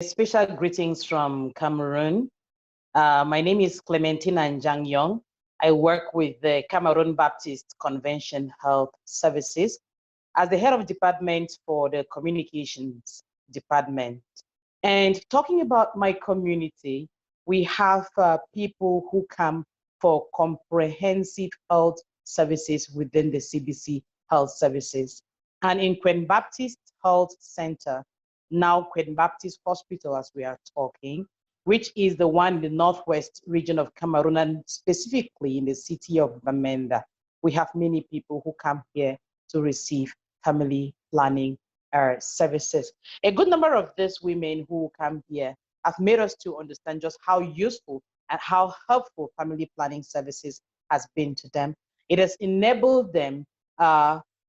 Special greetings from Cameroon. My name is Clementina Njang Young. I work with the Cameroon Baptist Convention Health Services as the head of department for the communications department. And talking about my community, we have people who come for comprehensive health services within the CBC Health Services. And in Queen Baptist Health Center, now Queen Baptist Hospital as we are talking, which is the one in the northwest region of Cameroon and specifically in the city of Bamenda, we have many people who come here to receive family planning services. A good number of these women who come here have made us to understand just how useful and how helpful family planning services has been to them. It has enabled them,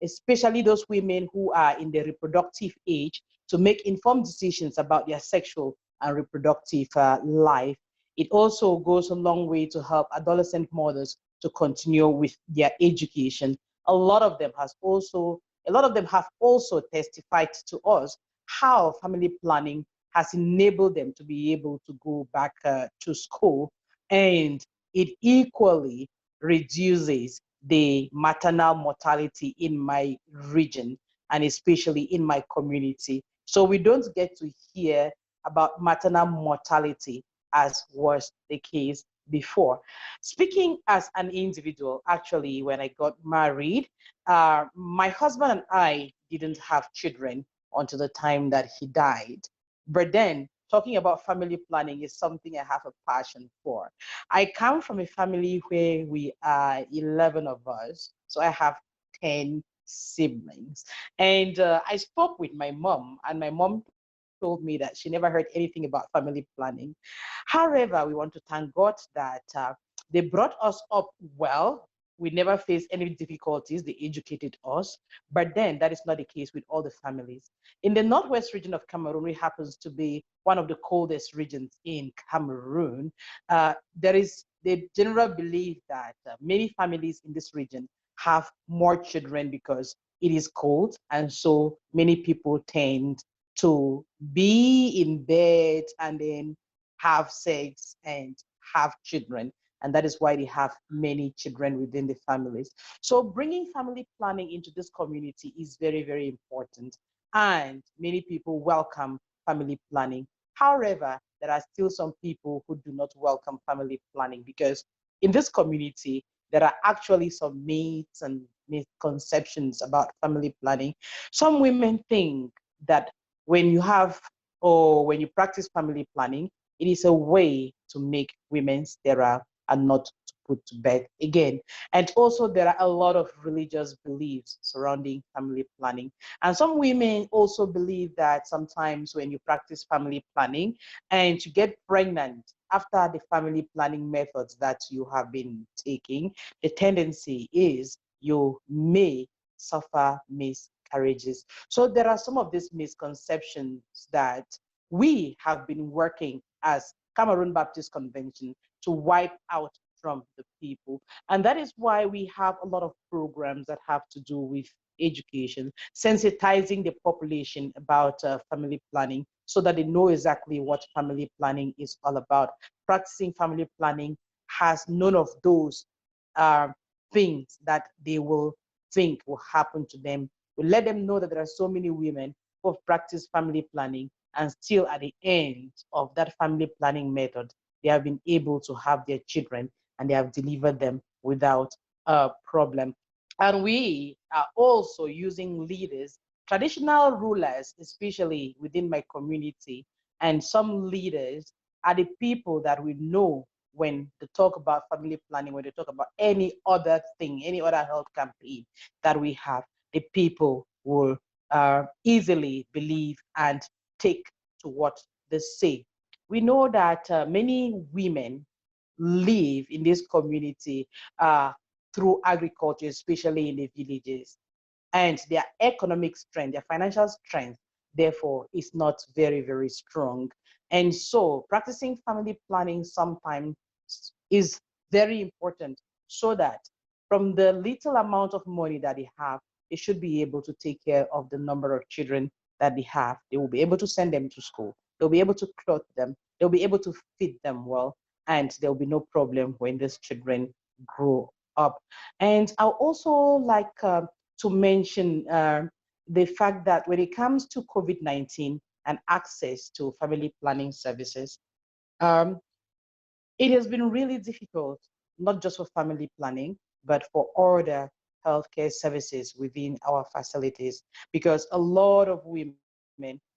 especially those women who are in the reproductive age, to make informed decisions about their sexual and reproductive life. It also goes a long way to help adolescent mothers to continue with their education. A lot of them have also testified to us how family planning has enabled them to be able to go back to school, and it equally reduces the maternal mortality in my region and especially in my community. So we don't get to hear about maternal mortality as was the case before. Speaking as an individual, actually, when I got married, my husband and I didn't have children until the time that he died. But then, talking about family planning is something I have a passion for. I come from a family where we are 11 of us, so I have 10 siblings. And I spoke with my mom, and my mom told me that she never heard anything about family planning. However, we want to thank God that they brought us up well. We never faced any difficulties. They educated us. But then that is not the case with all the families. In the northwest region of Cameroon, which happens to be one of the coldest regions in Cameroon, there is the general belief that many families in this region have more children because it is cold, and so many people tend to be in bed and then have sex and have children. And that is why they have many children within the families. So bringing family planning into this community is very, very important. And many people welcome family planning. However, there are still some people who do not welcome family planning because in this community, there are actually some myths and misconceptions about family planning. Some women think that when you have or when you practice family planning, it is a way to make women sterile and not to put to bed again. And also there are a lot of religious beliefs surrounding family planning. And some women also believe that sometimes when you practice family planning and you get pregnant after the family planning methods that you have been taking, the tendency is you may suffer miscarriages. So there are some of these misconceptions that we have been working as Cameroon Baptist Convention to wipe out from the people. And that is why we have a lot of programs that have to do with education, sensitizing the population about family planning so that they know exactly what family planning is all about. Practicing family planning has none of those uh, things that they will think will happen to them. We let them know that there are so many women who have practiced family planning and still at the end of that family planning method, they have been able to have their children and they have delivered them without a problem. And we are also using leaders, traditional rulers, especially within my community, and some leaders are the people that we know when they talk about family planning, when they talk about any other thing, any other health campaign that we have, the people will easily believe and take to what they say. We know that many women live in this community through agriculture, especially in the villages, and their economic strength, their financial strength, therefore, is not very, very strong. And so practicing family planning sometimes is very important so that from the little amount of money that they have, they should be able to take care of the number of children that they have. They will be able to send them to school. They'll be able to clothe them. They'll be able to feed them well, and there'll be no problem when these children grow up. And I'll also like to mention the fact that when it comes to COVID-19 and access to family planning services, um, it has been really difficult, not just for family planning, but for other healthcare services within our facilities, because a lot of women,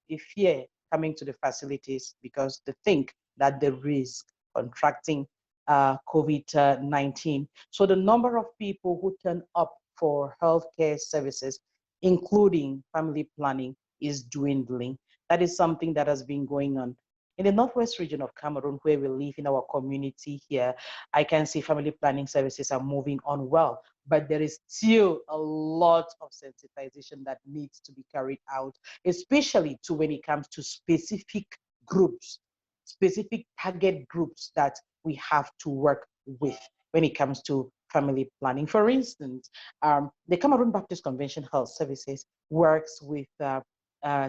they fear coming to the facilities because they think that they risk contracting COVID-19. So the number of people who turn up for healthcare services, including family planning, is dwindling. That is something that has been going on. In the northwest region of Cameroon, where we live in our community here, I can see family planning services are moving on well, but there is still a lot of sensitization that needs to be carried out, especially to when it comes to specific groups, specific target groups that we have to work with when it comes to family planning. For instance, the Cameroon Baptist Convention Health Services works with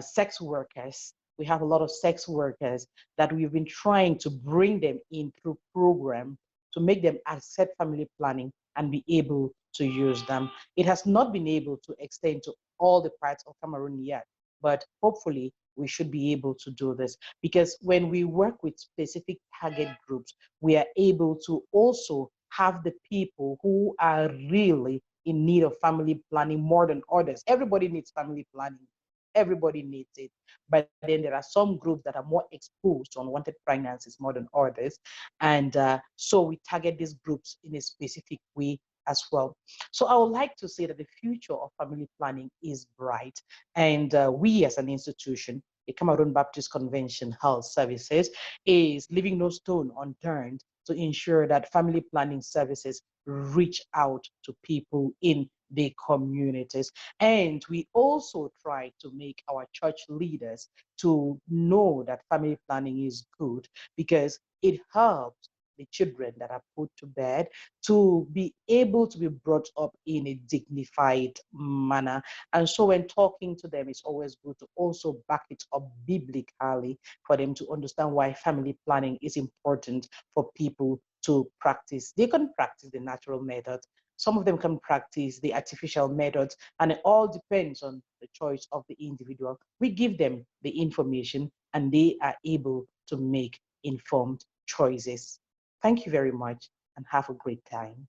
sex workers. We have a lot of sex workers that we've been trying to bring them in through program to make them accept family planning and be able to use them. It has not been able to extend to all the parts of Cameroon yet, but hopefully we should be able to do this, because when we work with specific target groups, we are able to also have the people who are really in need of family planning more than others. Everybody needs family planning. Everybody needs it. But then there are some groups that are more exposed to unwanted pregnancies more than others. And so we target these groups in a specific way as well. So I would like to say that the future of family planning is bright. And we as an institution, the Cameroon Baptist Convention Health Services, is leaving no stone unturned to ensure that family planning services reach out to people in the communities. And we also try to make our church leaders to know that family planning is good, because it helps the children that are put to bed to be able to be brought up in a dignified manner. And so when talking to them, it's always good to also back it up biblically for them to understand why family planning is important for people to practice. They can practice the natural methods. Some of them can practice the artificial methods, and it all depends on the choice of the individual. We give them the information and they are able to make informed choices. Thank you very much and have a great time.